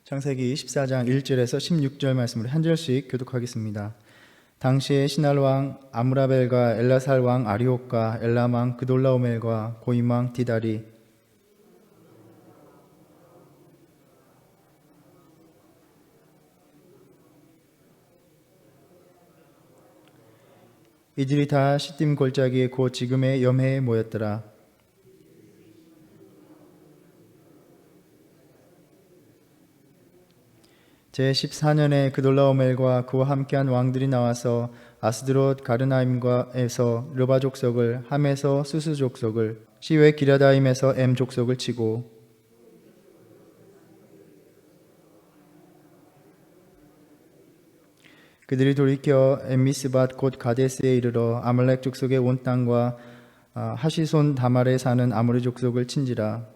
창세기 14장 1절에서 16절 말씀을 한 절씩 교독하겠습니다. 당시에 시날 왕 아므라벨과 엘라살 왕 아리옥과 엘람 왕 그돌라오멜과 고임 왕 디달이 이들이 다 시딤 골짜기에 곧 지금의 염해에 모였더라. 제14년에 그돌라오멜과 그와 함께한 왕들이 나와서 아스드롯 가르나임과에서 르바 족속을, 함에서 수스 족속을, 시외 기랴다임에서 엠 족속을 치고 그들이 돌이켜 엠미스밭 곧 가데스에 이르러 아말렉 족속의 온 땅과 하시손 다말에 사는 아모리 족속을 친지라.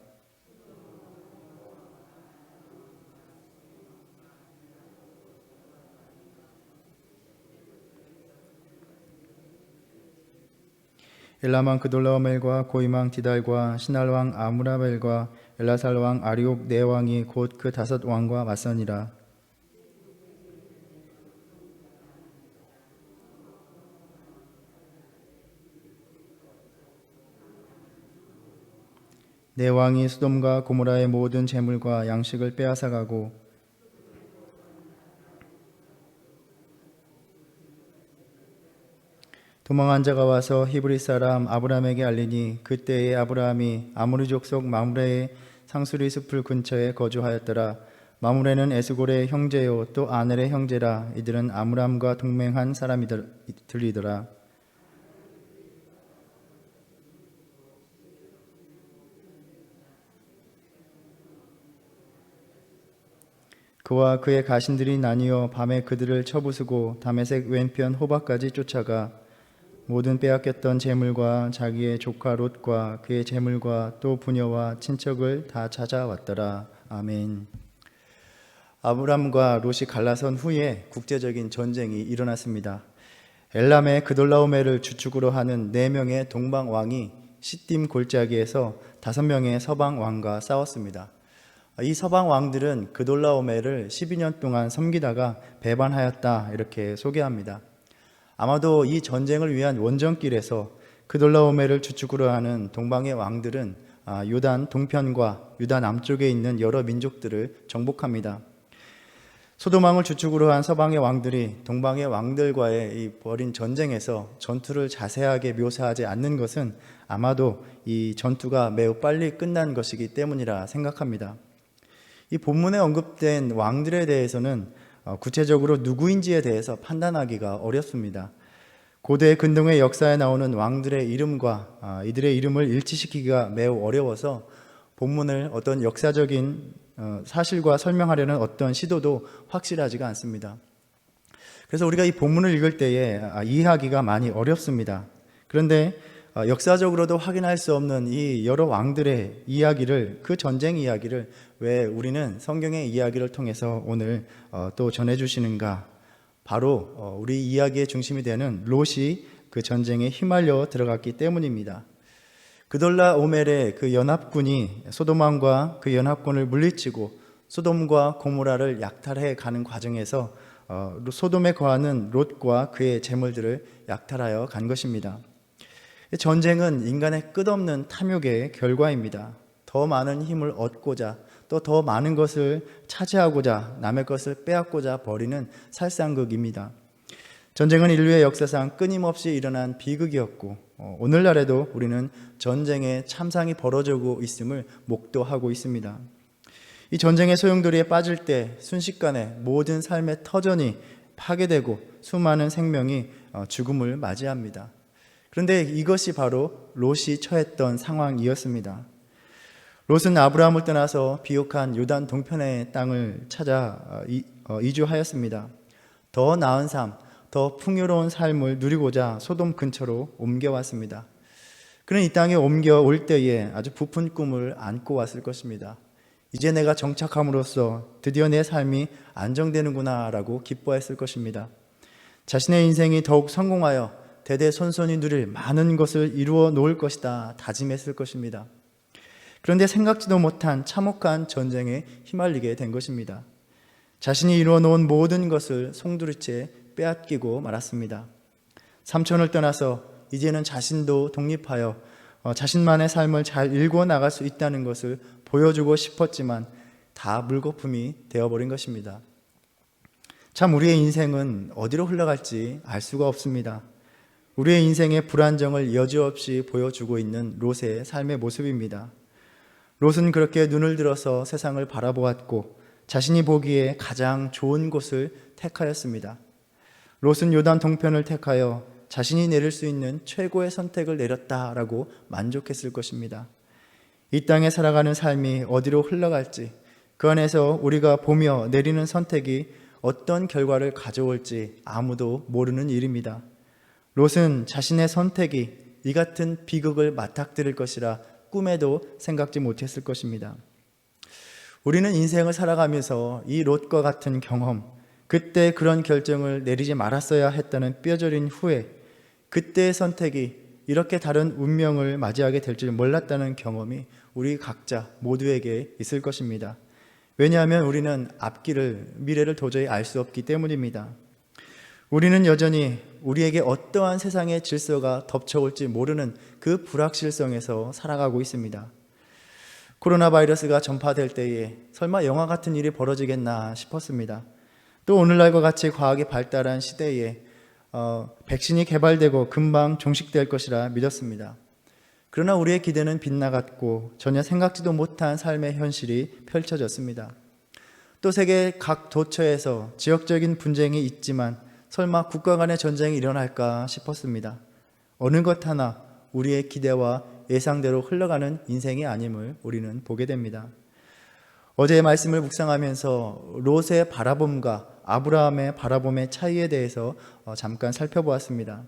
엘람 왕 그돌라오멜과 고임 왕 디달과 시날 왕 아므라벨과 엘라살 왕 아리옥 네 왕이 곧 그 다섯 왕과 맞서니라. 네 왕이 소돔과 고모라의 모든 재물과 양식을 빼앗아 가고 도망한 자가 와서 히브리 사람 아브람에게 알리니 그때에 아브라함이 아모리 족속 마므레의 상수리 숲을 근처에 거주하였더라. 마므레는 에스골의 형제요 또 아넬의 형제라. 이들은 아므람과 동맹한 사람들이더라. 그와 그의 가신들이 나뉘어 밤에 그들을 쳐부수고 다메섹 왼편 호박까지 쫓아가 모든 빼앗겼던 재물과 자기의 조카 롯과 그의 재물과 또 부녀와 친척을 다 찾아왔더라. 아멘. 아브람과 롯이 갈라선 후에 국제적인 전쟁이 일어났습니다. 엘람의 그돌라오멜을 주축으로 하는 4명의 동방 왕이 시딤 골짜기에서 5명의 서방 왕과 싸웠습니다. 이 서방 왕들은 그돌라오멜을 12년 동안 섬기다가 배반하였다 이렇게 소개합니다. 아마도 이 전쟁을 위한 원정길에서 그돌라오멜을 주축으로 하는 동방의 왕들은 요단 동편과 유다 남쪽에 있는 여러 민족들을 정복합니다. 소돔 왕을 주축으로 한 서방의 왕들이 동방의 왕들과의 이 벌인 전쟁에서 전투를 자세하게 묘사하지 않는 것은 아마도 이 전투가 매우 빨리 끝난 것이기 때문이라 생각합니다. 이 본문에 언급된 왕들에 대해서는 구체적으로 누구인지에 대해서 판단하기가 어렵습니다. 고대 근동의 역사에 나오는 왕들의 이름과 이들의 이름을 일치시키기가 매우 어려워서 본문을 어떤 역사적인 사실과 설명하려는 어떤 시도도 확실하지가 않습니다. 그래서 우리가 이 본문을 읽을 때에 이해하기가 많이 어렵습니다. 그런데 역사적으로도 확인할 수 없는 이 여러 왕들의 이야기를, 그 전쟁 이야기를 왜 우리는 성경의 이야기를 통해서 오늘 또 전해주시는가? 바로 우리 이야기의 중심이 되는 롯이 그 전쟁에 휘말려 들어갔기 때문입니다. 그돌라오멜의 그 연합군이 소돔 왕과 그 연합군을 물리치고 소돔과 고모라를 약탈해 가는 과정에서 소돔에 거하는 롯과 그의 재물들을 약탈하여 간 것입니다. 전쟁은 인간의 끝없는 탐욕의 결과입니다. 더 많은 힘을 얻고자 또 더 많은 것을 차지하고자 남의 것을 빼앗고자 벌이는 살상극입니다. 전쟁은 인류의 역사상 끊임없이 일어난 비극이었고 오늘날에도 우리는 전쟁의 참상이 벌어지고 있음을 목도하고 있습니다. 이 전쟁의 소용돌이에 빠질 때 순식간에 모든 삶의 터전이 파괴되고 수많은 생명이 죽음을 맞이합니다. 그런데 이것이 바로 롯이 처했던 상황이었습니다. 롯은 아브라함을 떠나서 비옥한 요단 동편의 땅을 찾아 이주하였습니다. 더 나은 삶, 더 풍요로운 삶을 누리고자 소돔 근처로 옮겨왔습니다. 그는 이 땅에 옮겨올 때에 아주 부푼 꿈을 안고 왔을 것입니다. 이제 내가 정착함으로써 드디어 내 삶이 안정되는구나 라고 기뻐했을 것입니다. 자신의 인생이 더욱 성공하여 대대손손이 누릴 많은 것을 이루어 놓을 것이다 다짐했을 것입니다. 그런데 생각지도 못한 참혹한 전쟁에 휘말리게 된 것입니다. 자신이 이루어놓은 모든 것을 송두리째 빼앗기고 말았습니다. 삼촌을 떠나서 이제는 자신도 독립하여 자신만의 삶을 잘 일궈 나갈 수 있다는 것을 보여주고 싶었지만 다 물거품이 되어버린 것입니다. 참 우리의 인생은 어디로 흘러갈지 알 수가 없습니다. 우리의 인생의 불안정을 여지없이 보여주고 있는 롯의 삶의 모습입니다. 롯은 그렇게 눈을 들어서 세상을 바라보았고 자신이 보기에 가장 좋은 곳을 택하였습니다. 롯은 요단 동편을 택하여 자신이 내릴 수 있는 최고의 선택을 내렸다라고 만족했을 것입니다. 이 땅에 살아가는 삶이 어디로 흘러갈지, 그 안에서 우리가 보며 내리는 선택이 어떤 결과를 가져올지 아무도 모르는 일입니다. 롯은 자신의 선택이 이 같은 비극을 맞닥뜨릴 것이라 꿈에도 생각지 못했을 것입니다. 우리는 인생을 살아가면서 이 롯과 같은 경험, 그때 그런 결정을 내리지 말았어야 했다는 뼈저린 후회, 그때의 선택이 이렇게 다른 운명을 맞이하게 될 줄 몰랐다는 경험이 우리 각자 모두에게 있을 것입니다. 왜냐하면 우리는 앞길을, 미래를 도저히 알 수 없기 때문입니다. 우리는 여전히 우리에게 어떠한 세상의 질서가 덮쳐올지 모르는 그 불확실성에서 살아가고 있습니다. 코로나 바이러스가 전파될 때에 설마 영화 같은 일이 벌어지겠나 싶었습니다. 또 오늘날과 같이 과학이 발달한 시대에 백신이 개발되고 금방 종식될 것이라 믿었습니다. 그러나 우리의 기대는 빗나갔고 전혀 생각지도 못한 삶의 현실이 펼쳐졌습니다. 또 세계 각 도처에서 지역적인 분쟁이 있지만 설마 국가 간의 전쟁이 일어날까 싶었습니다. 어느 것 하나 우리의 기대와 예상대로 흘러가는 인생이 아님을 우리는 보게 됩니다. 어제의 말씀을 묵상하면서 롯의 바라봄과 아브라함의 바라봄의 차이에 대해서 잠깐 살펴보았습니다.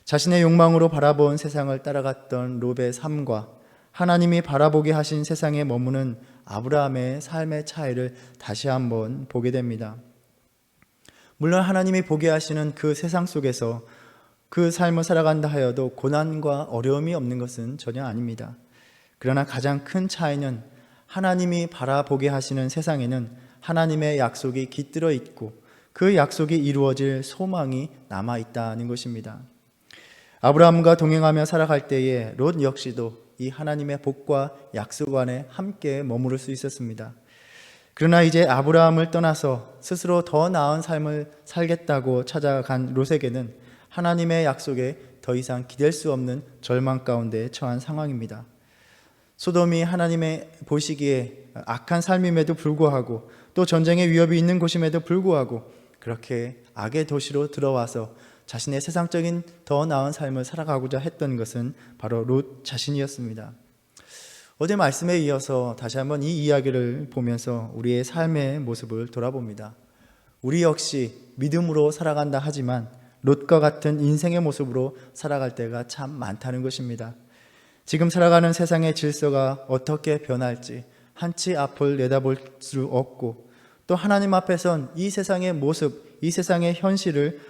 자신의 욕망으로 바라본 세상을 따라갔던 롯의 삶과 하나님이 바라보게 하신 세상에 머무는 아브라함의 삶의 차이를 다시 한번 보게 됩니다. 물론 하나님이 보게 하시는 그 세상 속에서 그 삶을 살아간다 하여도 고난과 어려움이 없는 것은 전혀 아닙니다. 그러나 가장 큰 차이는 하나님이 바라보게 하시는 세상에는 하나님의 약속이 깃들어 있고 그 약속이 이루어질 소망이 남아 있다는 것입니다. 아브라함과 동행하며 살아갈 때에 롯 역시도 이 하나님의 복과 약속 안에 함께 머무를 수 있었습니다. 그러나 이제 아브라함을 떠나서 스스로 더 나은 삶을 살겠다고 찾아간 롯에게는 하나님의 약속에 더 이상 기댈 수 없는 절망 가운데 처한 상황입니다. 소돔이 하나님의 보시기에 악한 삶임에도 불구하고 또 전쟁의 위협이 있는 곳임에도 불구하고 그렇게 악의 도시로 들어와서 자신의 세상적인 더 나은 삶을 살아가고자 했던 것은 바로 롯 자신이었습니다. 어제 말씀에 이어서 다시 한번 이 이야기를 보면서 우리의 삶의 모습을 돌아봅니다. 우리 역시 믿음으로 살아간다 하지만 롯과 같은 인생의 모습으로 살아갈 때가 참 많다는 것입니다. 지금 살아가는 세상의 질서가 어떻게 변할지 한치 앞을 내다볼 수 없고 또 하나님 앞에선 이 세상의 모습, 이 세상의 현실을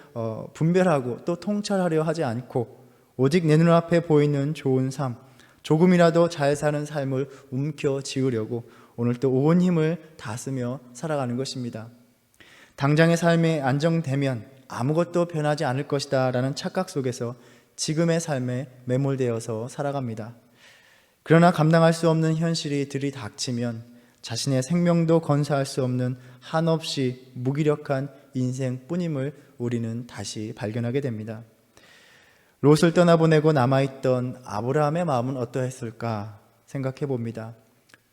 분별하고 또 통찰하려 하지 않고 오직 내 눈앞에 보이는 좋은 삶, 조금이라도 잘 사는 삶을 움켜쥐으려고 오늘 또 온 힘을 다 쓰며 살아가는 것입니다. 당장의 삶이 안정되면 아무것도 변하지 않을 것이다 라는 착각 속에서 지금의 삶에 매몰되어서 살아갑니다. 그러나 감당할 수 없는 현실이 들이닥치면 자신의 생명도 건사할 수 없는 한없이 무기력한 인생뿐임을 우리는 다시 발견하게 됩니다. 롯을 떠나보내고 남아있던 아브라함의 마음은 어떠했을까 생각해 봅니다.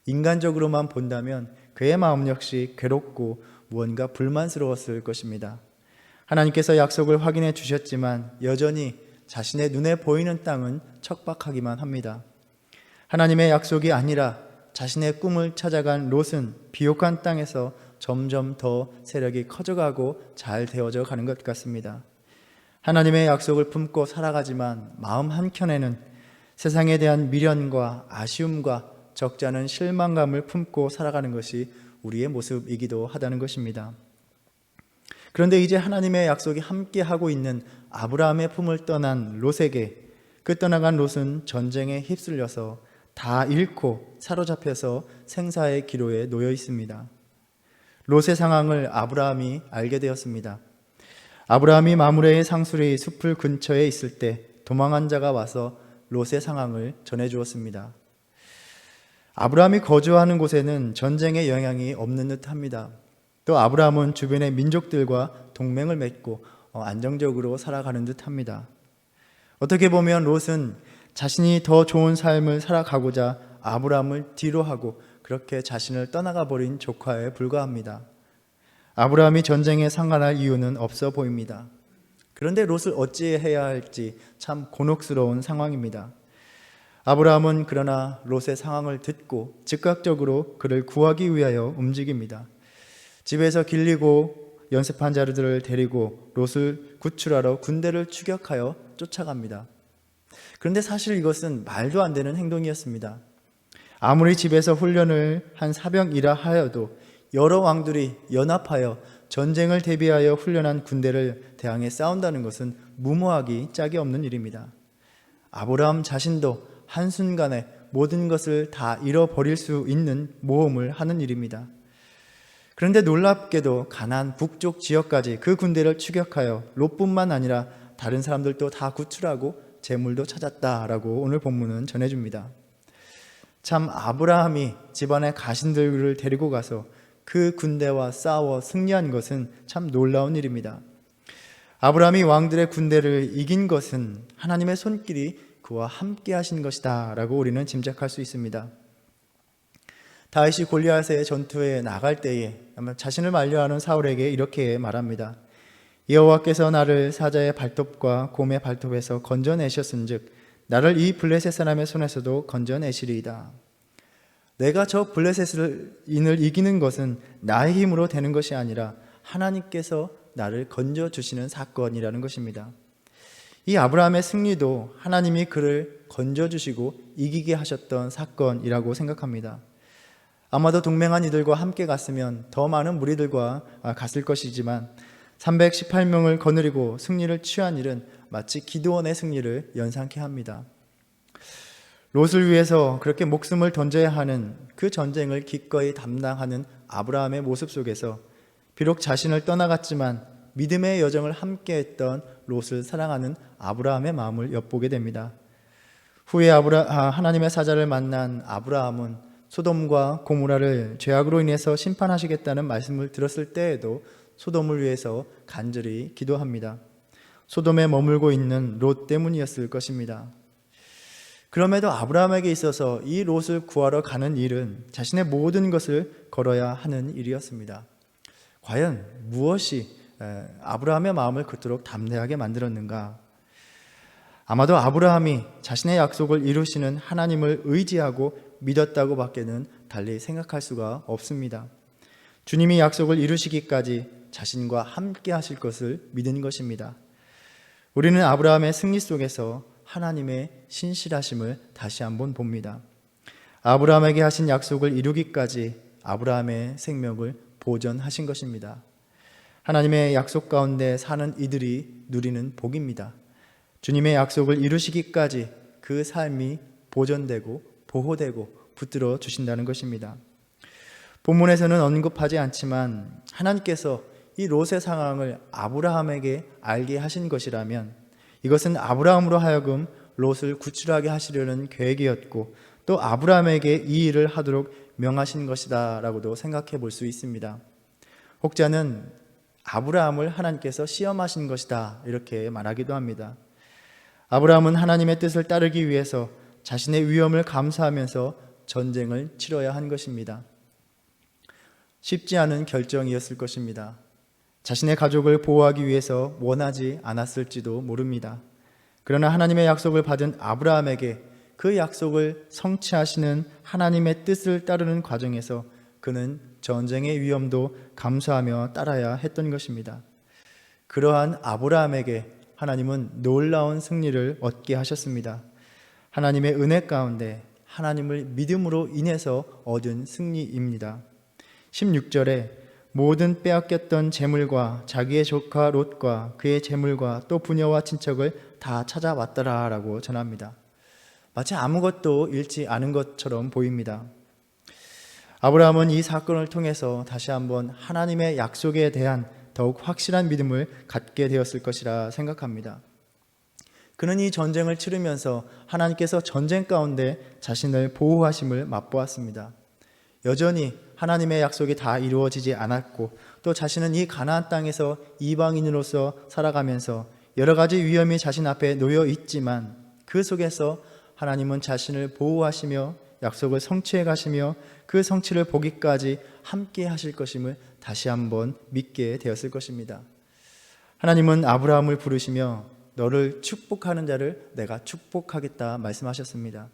인간적으로만 본다면 그의 마음 역시 괴롭고 무언가 불만스러웠을 것입니다. 하나님께서 약속을 확인해 주셨지만 여전히 자신의 눈에 보이는 땅은 척박하기만 합니다. 하나님의 약속이 아니라 자신의 꿈을 찾아간 롯은 비옥한 땅에서 점점 더 세력이 커져가고 잘 되어져 가는 것 같습니다. 하나님의 약속을 품고 살아가지만 마음 한켠에는 세상에 대한 미련과 아쉬움과 적지 않은 실망감을 품고 살아가는 것이 우리의 모습이기도 하다는 것입니다. 그런데 이제 하나님의 약속이 함께하고 있는 아브라함의 품을 떠난 롯에게 그 떠나간 롯은 전쟁에 휩쓸려서 다 잃고 사로잡혀서 생사의 기로에 놓여 있습니다. 롯의 상황을 아브라함이 알게 되었습니다. 아브라함이 마므레의 상수리 숲을 근처에 있을 때 도망한 자가 와서 롯의 상황을 전해주었습니다. 아브라함이 거주하는 곳에는 전쟁의 영향이 없는 듯합니다. 또 아브라함은 주변의 민족들과 동맹을 맺고 안정적으로 살아가는 듯합니다. 어떻게 보면 롯은 자신이 더 좋은 삶을 살아가고자 아브라함을 뒤로하고 그렇게 자신을 떠나가 버린 조카에 불과합니다. 아브라함이 전쟁에 상관할 이유는 없어 보입니다. 그런데 롯을 어찌해야 할지 참 곤혹스러운 상황입니다. 아브라함은 그러나 롯의 상황을 듣고 즉각적으로 그를 구하기 위하여 움직입니다. 집에서 길리고 연습한 자들을 데리고 롯을 구출하러 군대를 추격하여 쫓아갑니다. 그런데 사실 이것은 말도 안 되는 행동이었습니다. 아무리 집에서 훈련을 한 사병이라 하여도 여러 왕들이 연합하여 전쟁을 대비하여 훈련한 군대를 대항해 싸운다는 것은 무모하기 짝이 없는 일입니다. 아브라함 자신도 한순간에 모든 것을 다 잃어버릴 수 있는 모험을 하는 일입니다. 그런데 놀랍게도 가나안 북쪽 지역까지 그 군대를 추격하여 롯뿐만 아니라 다른 사람들도 다 구출하고 재물도 찾았다라고 오늘 본문은 전해줍니다. 참 아브라함이 집안의 가신들을 데리고 가서 그 군대와 싸워 승리한 것은 참 놀라운 일입니다. 아브라함이 왕들의 군대를 이긴 것은 하나님의 손길이 그와 함께 하신 것이다 라고 우리는 짐작할 수 있습니다. 다윗이 골리앗의 전투에 나갈 때에 자신을 만류하는 사울에게 이렇게 말합니다. 여호와께서 나를 사자의 발톱과 곰의 발톱에서 건져내셨은즉 나를 이 블레셋 사람의 손에서도 건져내시리이다. 내가 저 블레셋인을 이기는 것은 나의 힘으로 되는 것이 아니라 하나님께서 나를 건져주시는 사건이라는 것입니다. 이 아브라함의 승리도 하나님이 그를 건져주시고 이기게 하셨던 사건이라고 생각합니다. 아마도 동맹한 이들과 함께 갔으면 더 많은 무리들과 갔을 것이지만 318명을 거느리고 승리를 취한 일은 마치 기드온의 승리를 연상케 합니다. 롯을 위해서 그렇게 목숨을 던져야 하는 그 전쟁을 기꺼이 담당하는 아브라함의 모습 속에서 비록 자신을 떠나갔지만 믿음의 여정을 함께했던 롯을 사랑하는 아브라함의 마음을 엿보게 됩니다. 후에 하나님의 사자를 만난 아브라함은 소돔과 고모라를 죄악으로 인해서 심판하시겠다는 말씀을 들었을 때에도 소돔을 위해서 간절히 기도합니다. 소돔에 머물고 있는 롯 때문이었을 것입니다. 그럼에도 아브라함에게 있어서 이 롯을 구하러 가는 일은 자신의 모든 것을 걸어야 하는 일이었습니다. 과연 무엇이 아브라함의 마음을 그토록 담대하게 만들었는가? 아마도 아브라함이 자신의 약속을 이루시는 하나님을 의지하고 믿었다고 밖에는 달리 생각할 수가 없습니다. 주님이 약속을 이루시기까지 자신과 함께 하실 것을 믿은 것입니다. 우리는 아브라함의 승리 속에서 하나님의 신실하심을 다시 한번 봅니다. 아브라함에게 하신 약속을 이루기까지 아브라함의 생명을 보존하신 것입니다. 하나님의 약속 가운데 사는 이들이 누리는 복입니다. 주님의 약속을 이루시기까지 그 삶이 보존되고 보호되고 붙들어 주신다는 것입니다. 본문에서는 언급하지 않지만 하나님께서 이 롯의 상황을 아브라함에게 알게 하신 것이라면 이것은 아브라함으로 하여금 롯을 구출하게 하시려는 계획이었고 또 아브라함에게 이 일을 하도록 명하신 것이다 라고도 생각해 볼 수 있습니다. 혹자는 아브라함을 하나님께서 시험하신 것이다 이렇게 말하기도 합니다. 아브라함은 하나님의 뜻을 따르기 위해서 자신의 위험을 감수하면서 전쟁을 치러야 한 것입니다. 쉽지 않은 결정이었을 것입니다. 자신의 가족을 보호하기 위해서 원하지 않았을지도 모릅니다. 그러나 하나님의 약속을 받은 아브라함에게 그 약속을 성취하시는 하나님의 뜻을 따르는 과정에서 그는 전쟁의 위험도 감수하며 따라야 했던 것입니다. 그러한 아브라함에게 하나님은 놀라운 승리를 얻게 하셨습니다. 하나님의 은혜 가운데 하나님을 믿음으로 인해서 얻은 승리입니다. 16절에 모든 빼앗겼던 재물과 자기의 조카 롯과 그의 재물과 또 부녀와 친척을 다 찾아왔더라 라고 전합니다. 마치 아무것도 잃지 않은 것처럼 보입니다. 아브라함은 이 사건을 통해서 다시 한번 하나님의 약속에 대한 더욱 확실한 믿음을 갖게 되었을 것이라 생각합니다. 그는 이 전쟁을 치르면서 하나님께서 전쟁 가운데 자신을 보호하심을 맛보았습니다. 여전히 하나님의 약속이 다 이루어지지 않았고 또 자신은 이 가나안 땅에서 이방인으로서 살아가면서 여러 가지 위험이 자신 앞에 놓여 있지만 그 속에서 하나님은 자신을 보호하시며 약속을 성취해 가시며 그 성취를 보기까지 함께 하실 것임을 다시 한번 믿게 되었을 것입니다. 하나님은 아브라함을 부르시며 너를 축복하는 자를 내가 축복하겠다 말씀하셨습니다.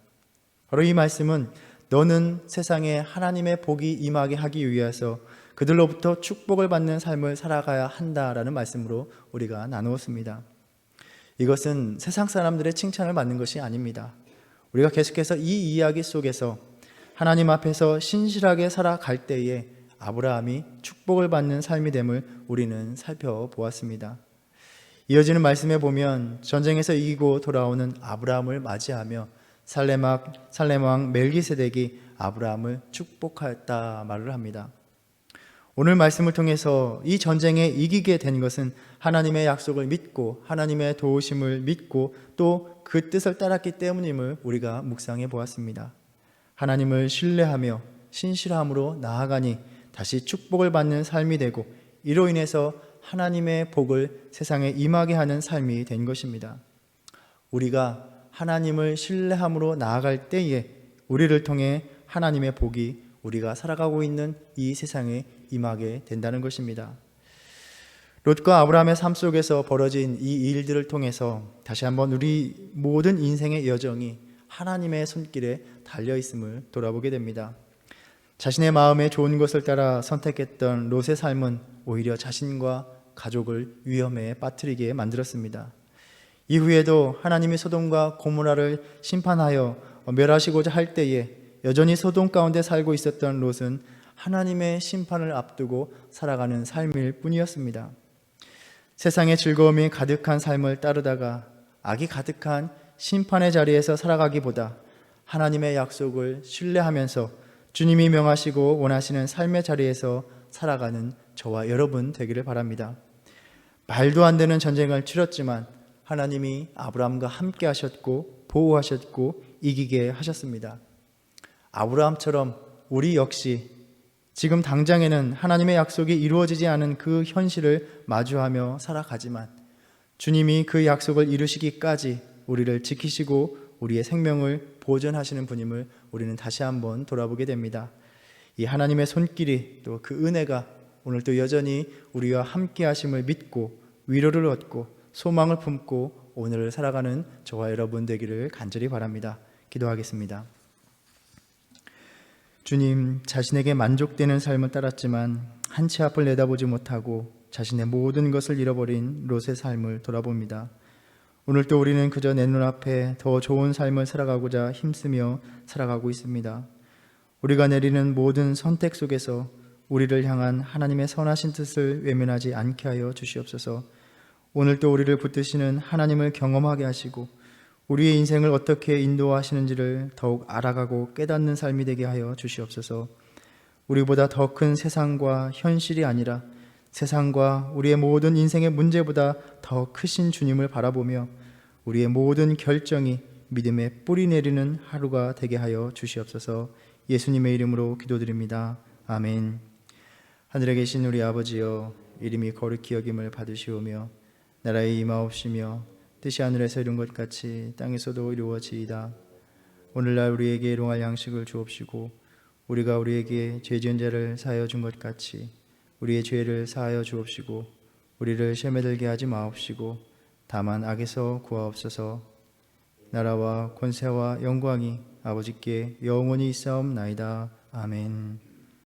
바로 이 말씀은 너는 세상에 하나님의 복이 임하게 하기 위해서 그들로부터 축복을 받는 삶을 살아가야 한다라는 말씀으로 우리가 나누었습니다. 이것은 세상 사람들의 칭찬을 받는 것이 아닙니다. 우리가 계속해서 이 이야기 속에서 하나님 앞에서 신실하게 살아갈 때에 아브라함이 축복을 받는 삶이 됨을 우리는 살펴보았습니다. 이어지는 말씀에 보면 전쟁에서 이기고 돌아오는 아브라함을 맞이하며 살렘 왕 멜기세덱이 아브라함을 축복하였다 말을 합니다. 오늘 말씀을 통해서 이 전쟁에 이기게 된 것은 하나님의 약속을 믿고 하나님의 도우심을 믿고 또 그 뜻을 따랐기 때문임을 우리가 묵상해 보았습니다. 하나님을 신뢰하며 신실함으로 나아가니 다시 축복을 받는 삶이 되고 이로 인해서 하나님의 복을 세상에 임하게 하는 삶이 된 것입니다. 우리가 하나님을 신뢰함으로 나아갈 때에 우리를 통해 하나님의 복이 우리가 살아가고 있는 이 세상에 임하게 된다는 것입니다. 롯과 아브라함의 삶 속에서 벌어진 이 일들을 통해서 다시 한번 우리 모든 인생의 여정이 하나님의 손길에 달려있음을 돌아보게 됩니다. 자신의 마음에 좋은 것을 따라 선택했던 롯의 삶은 오히려 자신과 가족을 위험에 빠뜨리게 만들었습니다. 이후에도 하나님이 소돔과 고모라를 심판하여 멸하시고자 할 때에 여전히 소돔 가운데 살고 있었던 롯은 하나님의 심판을 앞두고 살아가는 삶일 뿐이었습니다. 세상의 즐거움이 가득한 삶을 따르다가 악이 가득한 심판의 자리에서 살아가기보다 하나님의 약속을 신뢰하면서 주님이 명하시고 원하시는 삶의 자리에서 살아가는 저와 여러분 되기를 바랍니다. 말도 안 되는 전쟁을 치렀지만 하나님이 아브라함과 함께 하셨고 보호하셨고 이기게 하셨습니다. 아브라함처럼 우리 역시 지금 당장에는 하나님의 약속이 이루어지지 않은 그 현실을 마주하며 살아가지만 주님이 그 약속을 이루시기까지 우리를 지키시고 우리의 생명을 보존하시는 분임을 우리는 다시 한번 돌아보게 됩니다. 이 하나님의 손길이 또 그 은혜가 오늘도 여전히 우리와 함께 하심을 믿고 위로를 얻고 소망을 품고 오늘을 살아가는 저와 여러분 되기를 간절히 바랍니다. 기도하겠습니다. 주님, 자신에게 만족되는 삶을 따랐지만 한 치 앞을 내다보지 못하고 자신의 모든 것을 잃어버린 롯의 삶을 돌아봅니다. 오늘도 우리는 그저 내 눈앞에 더 좋은 삶을 살아가고자 힘쓰며 살아가고 있습니다. 우리가 내리는 모든 선택 속에서 우리를 향한 하나님의 선하신 뜻을 외면하지 않게 하여 주시옵소서. 오늘도 우리를 붙드시는 하나님을 경험하게 하시고 우리의 인생을 어떻게 인도하시는지를 더욱 알아가고 깨닫는 삶이 되게 하여 주시옵소서. 우리보다 더 큰 세상과 현실이 아니라 세상과 우리의 모든 인생의 문제보다 더 크신 주님을 바라보며 우리의 모든 결정이 믿음의 뿌리 내리는 하루가 되게 하여 주시옵소서. 예수님의 이름으로 기도드립니다. 아멘. 하늘에 계신 우리 아버지여, 이름이 거룩히 여김을 받으시오며 나라에 임하옵시며 뜻이 하늘에서 이룬 것 같이 땅에서도 이루어지이다. 오늘날 우리에게 일용할 양식을 주옵시고 우리가 우리에게 죄 지은 자를 사하여 준 것 같이 우리의 죄를 사하여 주옵시고 우리를 시험에 들게 하지 마옵시고 다만 악에서 구하옵소서. 나라와 권세와 영광이 아버지께 영원히 있사옵나이다. 아멘.